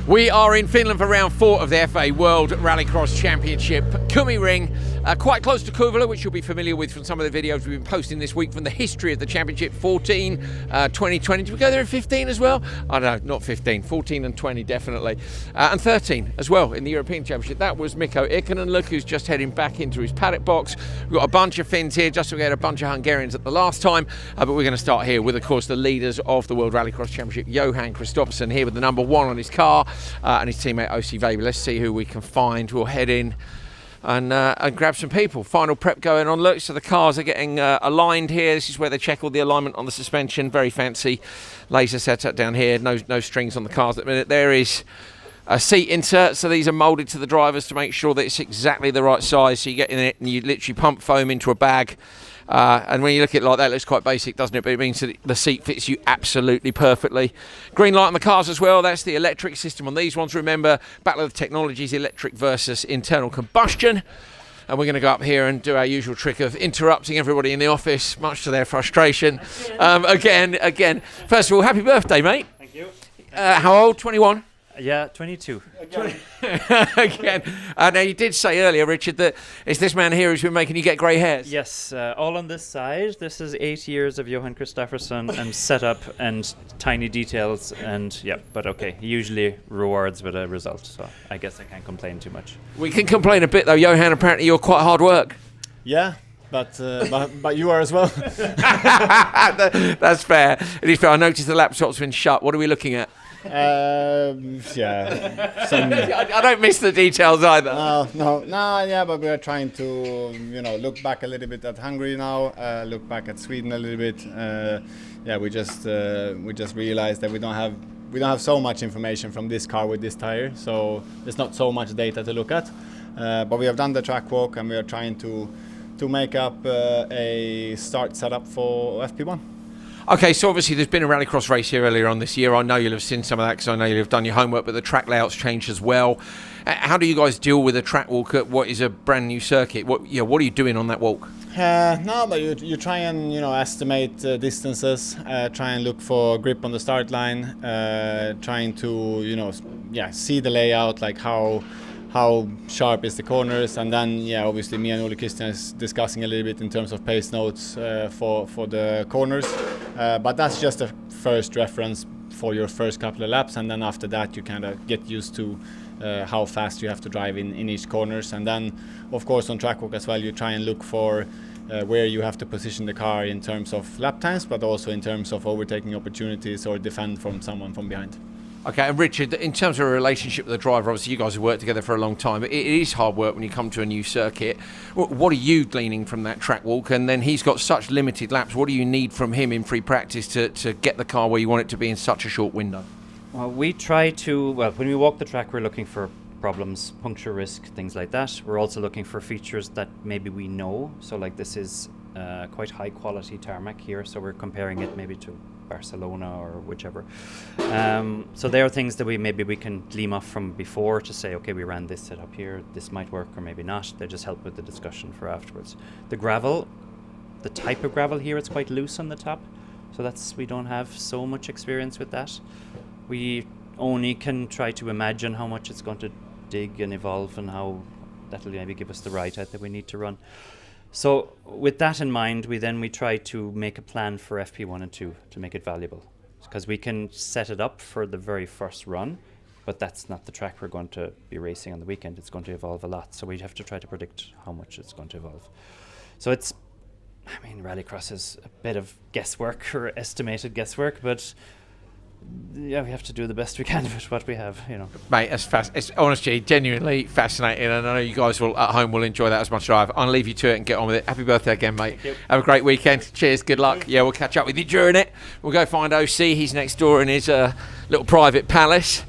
We are in Finland for round 4 of the FIA World Rallycross Championship. Kumi Ring, quite close to Kuvula, which you'll be familiar with from some of the videos we've been posting this week from the history of the championship. 14, 2020. Did we go there in 15 as well? Oh no, not 15. 14 and 20 definitely. And 13 as well in the European Championship. That was Mikko Ikonen. Look who's just heading back into his paddock box. We've got a bunch of Finns here, just like we had a bunch of Hungarians at the last time. But we're going to start here with, of course, the leaders of the World Rallycross Championship. Johan Kristoffersson here with the number 1 on his car. And his teammate OC Vaby. Let's see who we can find. We'll head in and grab some people. Final prep going on. Look, so the cars are getting aligned here. This is where they check all the alignment on the suspension. Very fancy laser setup down here. No strings on the cars at the minute. There is a seat insert, so these are moulded to the drivers to make sure that it's exactly the right size. So you get in it and you literally pump foam into a bag. And when you look at it like that, it looks quite basic, doesn't it? But it means that the seat fits you absolutely perfectly. Green light on the cars as well. That's the electric system on these ones. Remember, Battle of the Technologies, electric versus internal combustion. And we're going to go up here and do our usual trick of interrupting everybody in the office, much to their frustration. Again. First of all, happy birthday, mate. Thank you. How old? 21? Yeah, 22. Again. Now, you did say earlier, Richard, that it's this man here who's been making you get grey hairs. Yes, all on this side. This is 8 years of Johan Kristoffersson and setup and tiny details. And yeah, but okay, he usually rewards with a result. So I guess I can't complain too much. We can complain a bit, though. Johan, apparently you're quite hard work. Yeah. But you are as well. That's fair. And if I noticed the laptop's been shut, what are we looking at? Yeah. I don't miss the details either. No. Yeah, but we are trying to, look back a little bit at Hungary now. Look back at Sweden a little bit. We just realized that we don't have so much information from this car with this tire, so there's not so much data to look at. But we have done the track walk and we are trying to make up a start setup for FP1. Okay, so obviously there's been a rallycross race here earlier on this year. I know you'll have seen some of that because I know you'll have done your homework, but the track layout's changed as well. How do you guys deal with a track walk at what is a brand new circuit? What are you doing on that walk? But you try and estimate distances, try and look for grip on the start line, trying to see the layout, like how sharp is the corners, and then obviously me and Ole Christian is discussing a little bit in terms of pace notes for the corners, but that's just a first reference for your first couple of laps, and then after that you kind of get used to how fast you have to drive in each corners, and then of course on track walk as well you try and look for where you have to position the car in terms of lap times, but also in terms of overtaking opportunities or defend from someone from behind. Okay, and Richard, in terms of a relationship with the driver, obviously you guys have worked together for a long time. It is hard work when you come to a new circuit. What are you gleaning from that track walk? And then he's got such limited laps. What do you need from him in free practice to get the car where you want it to be in such a short window? Well, we try to, when we walk the track, we're looking for problems, puncture risk, things like that. We're also looking for features that maybe we know. So like this is quite high quality tarmac here, so we're comparing it maybe to Barcelona or whichever. So there are things that we can glean off from before to say, okay, we ran this setup here, this might work or maybe not. They just help with the discussion for afterwards. The gravel, the type of gravel here, it's quite loose on the top, so we don't have so much experience with that. We only can try to imagine how much it's going to dig and evolve and how that'll maybe give us the ride height that we need to run. So with that in mind, we try to make a plan for FP1 and 2 to make it valuable, because we can set it up for the very first run, but that's not the track we're going to be racing on the weekend. It's going to evolve a lot, so we have to try to predict how much it's going to evolve. So rallycross is a bit of guesswork or estimated guesswork, but yeah, we have to do the best we can with what we have, Mate, it's honestly genuinely fascinating, and I know you guys will at home will enjoy that as much as I have. I'll leave you to it and get on with it. Happy birthday again, mate. Have a great weekend. Cheers, good luck. Yeah, we'll catch up with you during it. We'll go find OC. He's next door in his little private palace.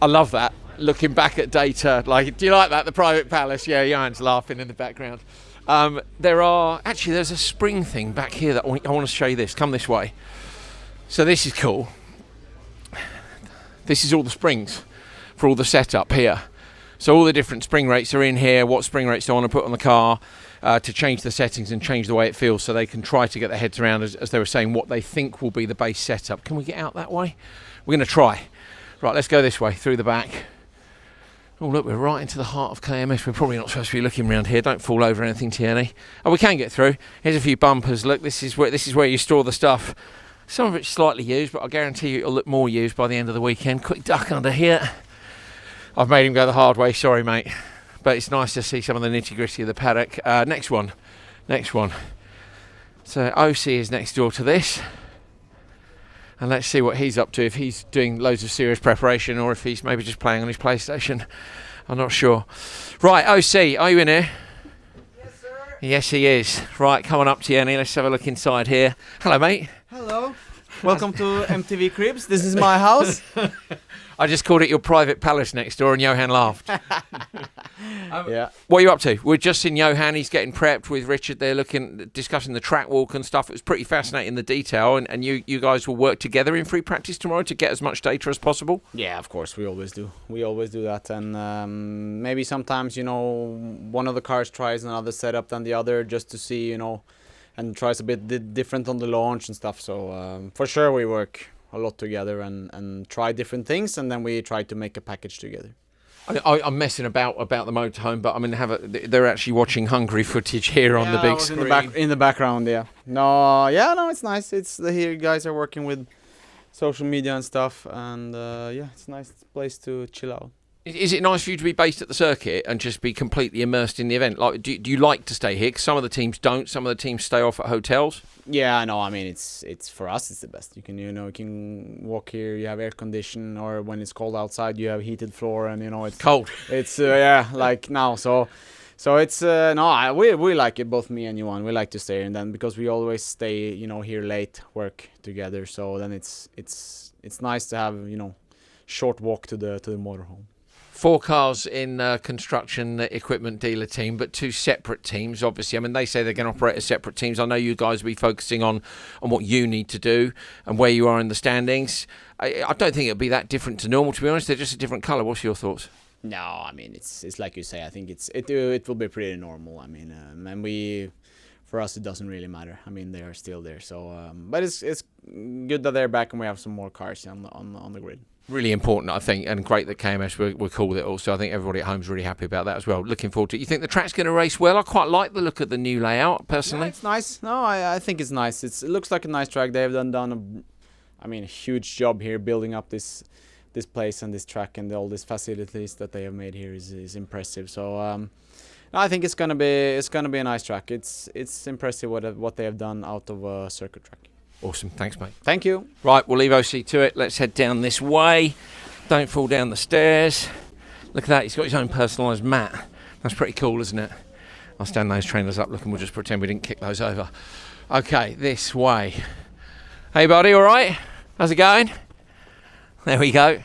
I love that. Looking back at data, do you like that, the private palace? Yeah, Johan's laughing in the background. There's a spring thing back here that I want to show you this. Come this way. So this is cool. This is all the springs for all the setup here. So all the different spring rates are in here. What spring rates do I want to put on the car to change the settings and change the way it feels, so they can try to get their heads around, as they were saying, what they think will be the base setup. Can we get out that way? We're going to try. Right, let's go this way, through the back. Oh, look, we're right into the heart of KMS. We're probably not supposed to be looking around here. Don't fall over anything, Tierney. Oh, we can get through. Here's a few bumpers. Look, this is where you store the stuff. Some of it's slightly used, but I guarantee you it'll look more used by the end of the weekend. Quick duck under here. I've made him go the hard way. Sorry, mate. But it's nice to see some of the nitty-gritty of the paddock. Next one. So OC is next door to this. And let's see what he's up to, if he's doing loads of serious preparation or if he's maybe just playing on his PlayStation. I'm not sure. Right, OC, are you in here? Yes, sir. Yes, he is. Right, come on up, Tierney. Let's have a look inside here. Hello, mate. Hello. Welcome to MTV Cribs. This is my house. I just called it your private palace next door and Johan laughed. Yeah. What are you up to? We're just in Johan. He's getting prepped with Richard. They're discussing the track walk and stuff. It was pretty fascinating, the detail. And you guys will work together in free practice tomorrow to get as much data as possible? Yeah, of course. We always do. We always do that. And maybe sometimes, one of the cars tries another setup than the other just to see, and tries a bit different on the launch and stuff. So for sure we work a lot together and try different things, and then we try to make a package together. I'm messing about the motorhome, but I mean, they're actually watching Hungary footage here on the big screen. In the background, yeah. No, it's nice. Here guys are working with social media and stuff, and it's a nice place to chill out. Is it nice for you to be based at the circuit and just be completely immersed in the event? Like, do you like to stay here? 'Cause some of the teams don't. Some of the teams stay off at hotels. Yeah, no, I mean it's for us it's the best. You can walk here. You have air condition, or when it's cold outside, you have heated floor, and it's Cold. It's like now. So it's we like it, both me and Johan. We like to stay, and then because we always stay here late, work together. So then it's nice to have short walk to the motorhome. 4 cars in construction equipment dealer team, but 2 separate teams, obviously. I mean, they say they're going to operate as separate teams. I know you guys will be focusing on what you need to do and where you are in the standings. I don't think it'll be that different to normal, to be honest. They're just a different colour. What's your thoughts? No, I mean, it's like you say. I think it will be pretty normal. I mean, and for us, it doesn't really matter. I mean, they are still there. So, but it's good that they're back and we have some more cars on the grid. Really important, I think, and great that KMS were cool with it also. I think everybody at home's really happy about that as well. Looking forward to it. You think the track's going to race well? I quite like the look of the new layout, personally. Yeah, it's nice. No, I think it's nice. It looks like a nice track. They've done a huge job here building up this place and this track, and all these facilities that they have made here is impressive. So I think it's gonna be a nice track. It's impressive what they have done out of a circuit track. Awesome. Thanks, mate. Thank you. Right, we'll leave OC to it. Let's head down this way. Don't fall down the stairs. Look at that. He's got his own personalised mat. That's pretty cool, isn't it? I'll stand those trainers up. Look, and we'll just pretend we didn't kick those over. Okay, this way. Hey, buddy, all right? How's it going? There we go.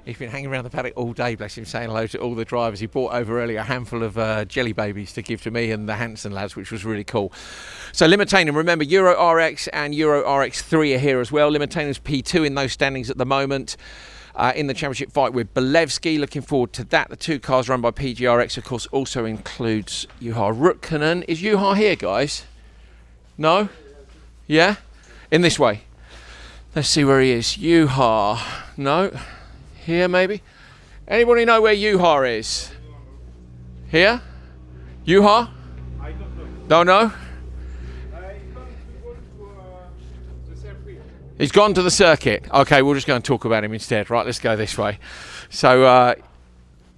He's been hanging around the paddock all day, bless him, saying hello to all the drivers. He brought over earlier a handful of jelly babies to give to me and the Hanson lads, which was really cool. So Limitanen, remember, Euro RX and Euro RX3 are here as well. Limatanen's P2 in those standings at the moment. In the championship fight with Belevsky, looking forward to that. The 2 cars run by PGRX, of course, also includes Juha Rukkanen. Is Juha here, guys? No? Yeah? In this way. Let's see where he is. Juha. No? Here, maybe? Anybody know where Juha is? Here? Juha? I don't know. Don't know? He's gone to the circuit. Okay, we'll just go and talk about him instead. Right, let's go this way. So,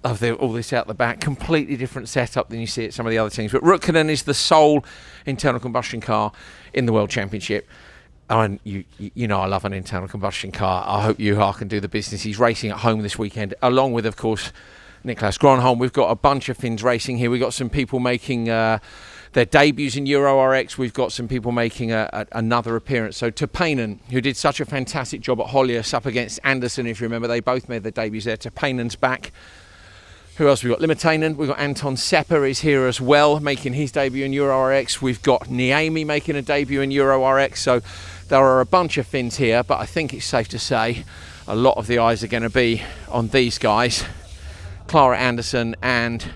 all this out the back, completely different setup than you see at some of the other teams. But Rukkanen is the sole internal combustion car in the World Championship. And you know I love an internal combustion car. I hope Juha can do the business. He's racing at home this weekend, along with, of course, Niklas Gronholm. We've got a bunch of Finns racing here. We've got some people making their debuts in Euro RX. We've got some people making another appearance. So Tapanen, who did such a fantastic job at Hollius up against Anderson, if you remember, they both made their debuts there. Tapanen's back. Who else we've got? Limitanen. We've got Anton Sepper is here as well, making his debut in Euro RX. We've got Niemi making a debut in Euro RX. So there are a bunch of Finns here, but I think it's safe to say a lot of the eyes are going to be on these guys, Clara Anderson and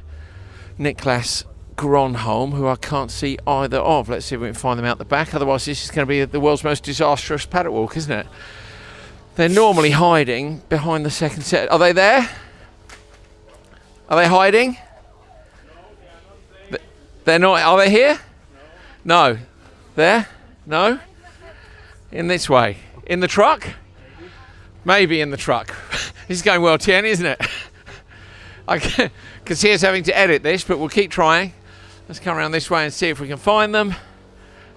Niklas Gronholm, who I can't see either of. Let's see if we can find them out the back. Otherwise, this is going to be the world's most disastrous paddock walk, isn't it? They're normally hiding behind the second set. Are they there? Are they hiding? They're not. Are they here? No. There? No? In this way. In the truck? Maybe in the truck. This is going well, Tierney, isn't it? I can see us having to edit this, but we'll keep trying. Let's come around this way and see if we can find them.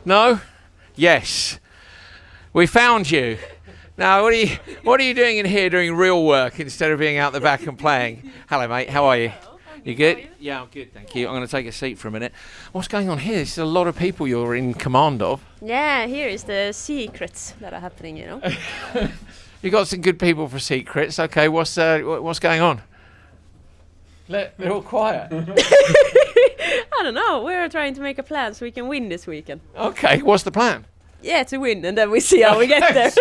No? Yes. We found you. Now, what are you doing in here doing real work instead of being out the back and playing? Hello, mate. How are you? You good? Yeah, I'm good, thank you. I'm going to take a seat for a minute. What's going on here? There's a lot of people you're in command of. Yeah, here is the secrets that are happening, you know. You got some good people for secrets. Okay, what's going on? They're all quiet. I don't know. We're trying to make a plan so we can win this weekend. Okay, what's the plan? Yeah, to win, and then we see how we get there.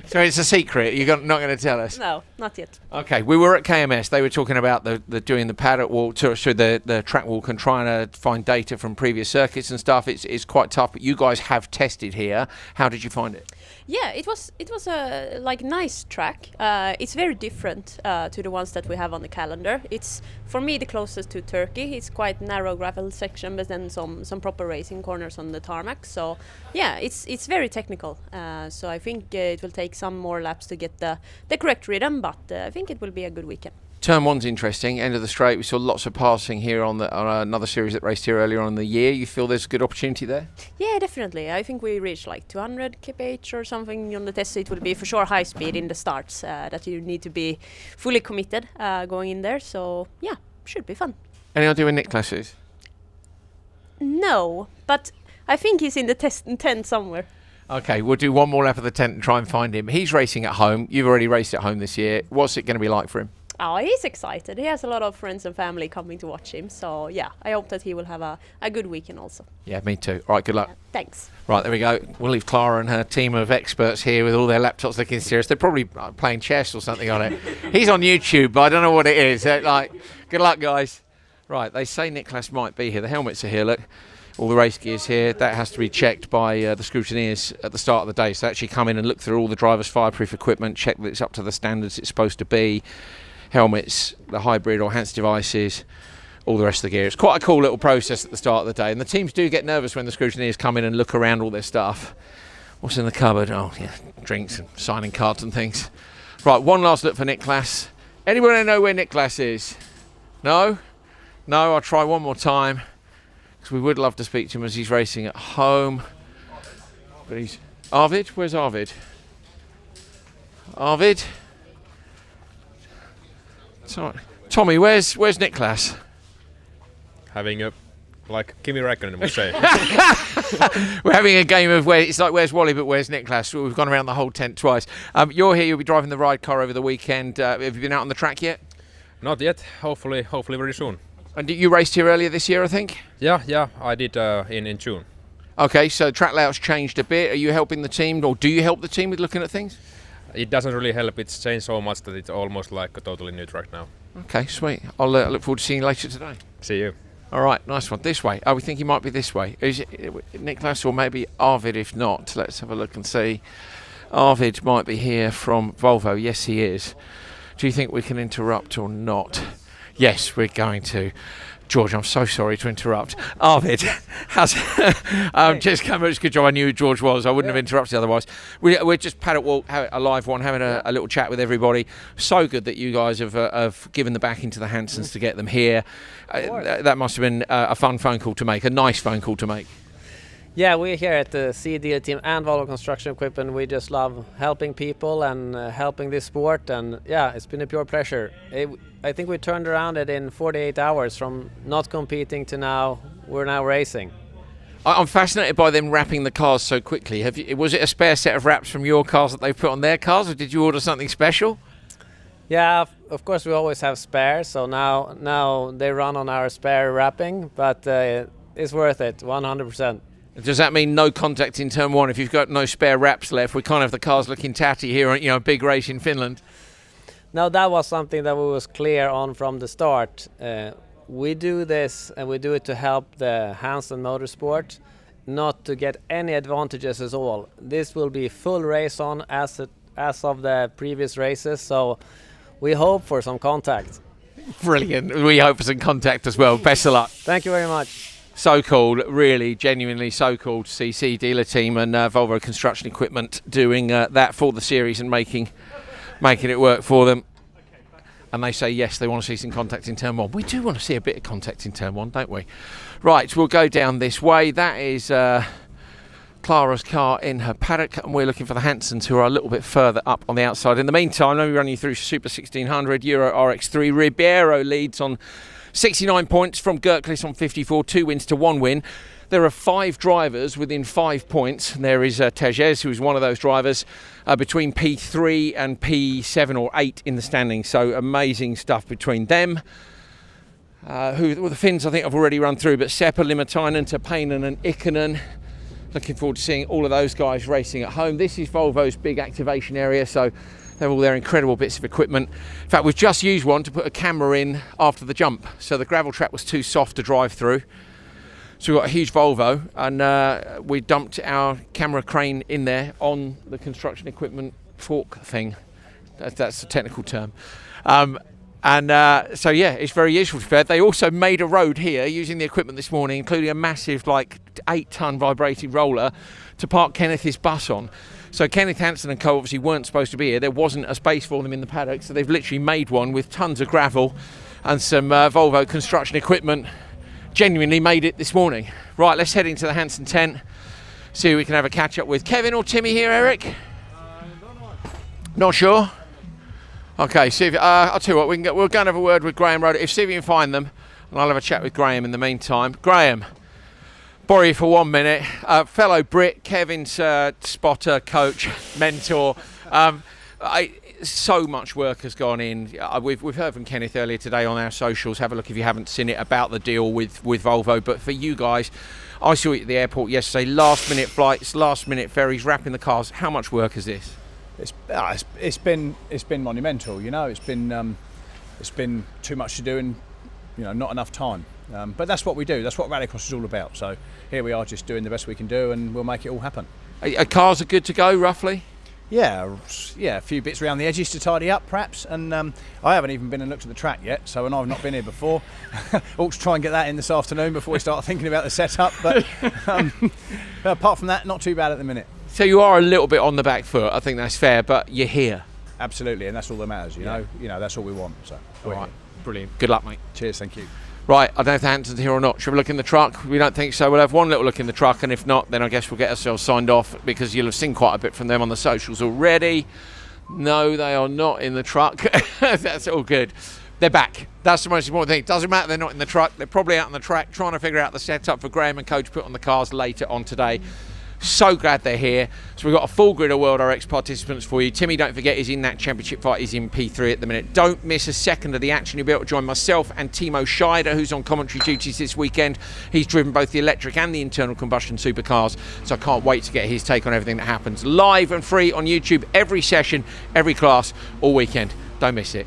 So it's a secret. You're not going to tell us. No, not yet. Okay, we were at KMS. They were talking about the doing the paddock walk, the track walk, and trying to find data from previous circuits and stuff. It's quite tough. But you guys have tested here. How did you find it? Yeah, it was a nice track. It's very different to the ones that we have on the calendar. It's for me the closest to Turkey. It's quite narrow gravel section, but then some proper racing corners on the tarmac. So yeah, it's very technical. So I think it will take some more laps to get the correct rhythm, but I think it will be a good weekend. Turn 1's interesting, end of the straight. We saw lots of passing here on another series that raced here earlier on in the year. You feel there's a good opportunity there? Yeah, definitely. I think we reached like 200 kph or something on the test. It will be for sure high speed in the starts that you need to be fully committed going in there. So yeah, should be fun. Any idea where Niklas is? No, but I think he's in the tent somewhere. Okay, we'll do one more lap of the tent and try and find him. He's racing at home. You've already raced at home this year. What's it going to be like for him? Oh, he's excited. He has a lot of friends and family coming to watch him. So, yeah, I hope that he will have a good weekend also. Yeah, me too. All right, good luck. Thanks. Right, there we go. We'll leave Clara and her team of experts here with all their laptops looking serious. They're probably playing chess or something on it. He's on YouTube, but I don't know what it is. Good luck, guys. Right, they say Niklas might be here. The helmets are here, look. All the race gear's here. That has to be checked by the scrutineers at the start of the day. So actually come in and look through all the driver's fireproof equipment, check that it's up to the standards it's supposed to be. Helmets, the hybrid or HANS devices, all the rest of the gear. It's quite a cool little process at the start of the day, and the teams do get nervous when the scrutineers come in and look around all their stuff. What's in the cupboard? Oh yeah, drinks and signing cards and things. Right, one last look for Niklas. Anybody know where Niklas is? No? No, I'll try one more time, because we would love to speak to him as he's racing at home. But he's... Arvid? Where's Arvid? Arvid? Sorry. Tommy, where's Niklas? Having a, like Kimi Räikkönen would say. We're having a game of where's Wally, but where's Niklas? We've gone around the whole tent twice. You're here, you'll be driving the ride car over the weekend. Have you been out on the track yet? Not yet, hopefully very soon. And you raced here earlier this year, I think? Yeah, I did in June. Okay, so track layout's changed a bit. Are you helping the team, or do you help the team with looking at things? It doesn't really help, it's changed so much that it's almost like a totally new track now. Okay, sweet. I'll look forward to seeing you later today. See you. All right, nice one. This way. Oh, we think he might be this way. Is it Niklas or maybe Arvid? If not, let's have a look and see. Arvid might be here from Volvo. Yes, he is. Do you think we can interrupt or not? Yes, we're going to. George, I'm so sorry to interrupt. Arvid, how's just come. It's a good job I knew who George was. I wouldn't have interrupted otherwise. We're just Paddock Walk, a live one, having a little chat with everybody. So good that you guys have given the backing to the Hansons to get them here. That must have been a fun phone call to make, a nice phone call to make. Yeah, we're here at the CDL team and Volvo Construction Equipment. We just love helping people and helping this sport, and yeah, it's been a pure pleasure. I think we turned around it in 48 hours from not competing to now we're now racing. I'm fascinated by them wrapping the cars so quickly. Was it a spare set of wraps from your cars that they put on their cars, or did you order something special? Yeah, of course we always have spares, so now they run on our spare wrapping, but it's worth it, 100%. Does that mean no contact in turn one if you've got no spare wraps left? We can't have the cars looking tatty here on a big race in Finland. No, that was something that we was clear on from the start. We do this and we do it to help the Hansen motorsport, not to get any advantages at all. This will be full race on as as of the previous races, so we hope for some contact. Brilliant. We hope for some contact as well. Best of luck. Thank you very much. So cool, really, genuinely so cool to see C Dealer Team and Volvo Construction Equipment doing that for the series and making it work for them. And they say yes, they want to see some contact in turn 1. We do want to see a bit of contact in turn 1, don't we? Right, we'll go down this way. That is Clara's car in her paddock, and we're looking for the Hansons, who are a little bit further up on the outside. In the meantime, let me run you through Super 1600. Euro RX3 Ribeiro leads on 69 points from Gerklis on 54, 2 wins to 1 win. There are 5 drivers within 5 points. There is Tejes, who is one of those drivers, between P3 and P7 or 8 in the standings. So amazing stuff between them. The Finns, I think, I've already run through, but Seppa, Limatainen, Tapainen and Ikonen. Looking forward to seeing all of those guys racing at home. This is Volvo's big activation area, so they're all their incredible bits of equipment. In fact, we've just used one to put a camera in after the jump. So the gravel track was too soft to drive through. So we've got a huge Volvo, and we dumped our camera crane in there on the construction equipment fork thing. That's the technical term. So yeah, it's very useful to be fair. They also made a road here using the equipment this morning, including a massive 8-ton vibrating roller to park Kenneth's bus on. So Kenneth Hansen and co obviously weren't supposed to be here. There wasn't a space for them in the paddock, so they've literally made one with tons of gravel and some Volvo construction equipment. Genuinely made it this morning. Right, let's head into the Hansen tent, see who we can have a catch up with. Kevin or Timmy here, Eric? Not sure. Okay, see if I'll tell you what, we'll go and have a word with Graham Road. See if we can find them, and I'll have a chat with Graham in the meantime. Graham, borrow you for 1 minute. Fellow Brit, Kevin's spotter, coach, mentor. So much work has gone in. We've heard from Kenneth earlier today on our socials. Have a look if you haven't seen it about the deal with Volvo. But for you guys, I saw you at the airport yesterday. Last minute flights, last minute ferries, wrapping the cars. How much work is this? It's been monumental. You know, it's been too much to do and not enough time. But that's what we do. That's what Rallycross is all about. So here we are, just doing the best we can do, and we'll make it all happen. Cars are good to go, roughly. Yeah, a few bits around the edges to tidy up, perhaps. And I haven't even been and looked at the track yet, and I've not been here before. Ought to try and get that in this afternoon before we start thinking about the setup. But apart from that, not too bad at the minute. So you are a little bit on the back foot. I think that's fair, but you're here. Absolutely, and that's all that matters. You know, that's all we want. So, all right, brilliant. Good luck, mate. Cheers, thank you. Right, I don't know if the Hanson's here or not. Should we look in the truck? We don't think so. We'll have one little look in the truck, and if not, then I guess we'll get ourselves signed off, because you'll have seen quite a bit from them on the socials already. No, they are not in the truck. That's all good. They're back. That's the most important thing. It doesn't matter they're not in the truck. They're probably out on the track trying to figure out the setup for Graham and Co to put on the cars later on today. So glad they're here. So we've got a full grid of World RX participants for you. Timmy, don't forget, is in that championship fight. He's in P3 at the minute. Don't miss a second of the action. You'll be able to join myself and Timo Scheider, who's on commentary duties this weekend. He's driven both the electric and the internal combustion supercars, so I can't wait to get his take on everything that happens. Live and free on YouTube, every session, every class, all weekend. Don't miss it.